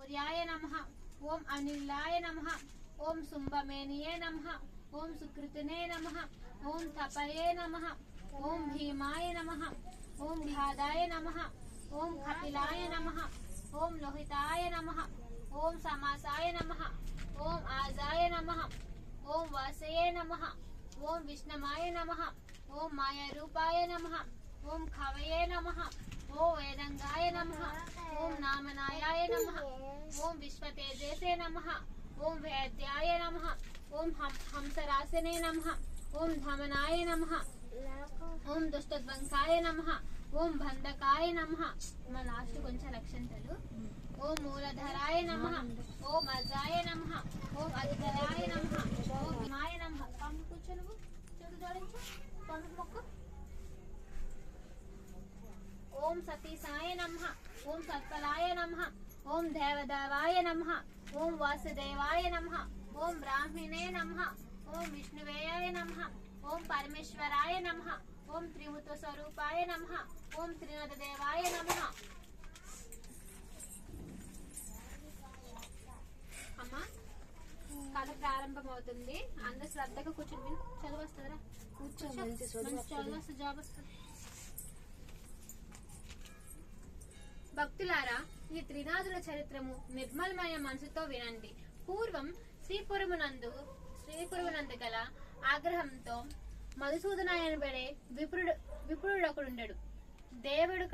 సూర్యాయ నమః. ఓం అనిలాయ నమః. ఓం శుంభమేనియే నమః. ఓం సుకృతినే నమః. ఓం తపయే నమః. ఓం భీమాయ నమః. ఓం ఘాదాయ నమః. ఓం కపిలాయ నమః. ఓం లోహితాయ నమః. ఓం సమాసాయ నమః. ఓం ఆజాయ నమః. ఓం వాసయే నమః. ఓం విష్ణమాయ నమః. ఓం మాయారూపాయ నమః. ఓం ఖవయే నమః. ఓం వేదంగాయ నమః. ఓం నామనాయాయ నమః. ఓం విశ్వతేజసే నమః. ఓం వేద్యాయ నమః. ఓం హంసరాసనే నమః. ఓం ధమనాయ నమః. ఓం దుష్టధ్వంసాయ నమః. ఓం బంధకాయ నమః. మా లాస్ట్ కొంచెం లక్షంతలు. ఓం మూలధరాయ నమః. ఓం అజాయ నమః. ఓం అధిధరాయ నమః. ఓం హిమాయ నమః. పంపు కూర్చో, నువ్వు చెడు జోడించు, పంపు మొక్కు. ఓం సతీసాయ నమః. ఓం సత్పలాయ నమః. ఓం దేవదేవాయ నమః. ఓం వాసుదేవాయ నమః. ఓం బ్రాహ్మణే నమః. ఓం విష్ణువేయాయ నమః. ఓం పరమేశ్వరాయ నమః. ఓం త్రిమూర్తి స్వరూపాయ నమః. ఓం త్రినాథ దేవాయ నమః. అమ్మా, కథ ప్రారంభమవుతుంది. అందరు శ్రద్ధగా కూర్చొని విను. చదువు వస్తుందిరా, కూర్చో. చదువు వస్తుంది, జాబ్ వస్తుంది. భక్తులారా, ఈ త్రినాథుల చరిత్రము నిర్మలమయ మనసుతో వినండి. పూర్వం శ్రీపురమునందు గల ఆగ్రహంతో మధుసూదన అనబడే విపురుడొకడుండెడు. దేవుడు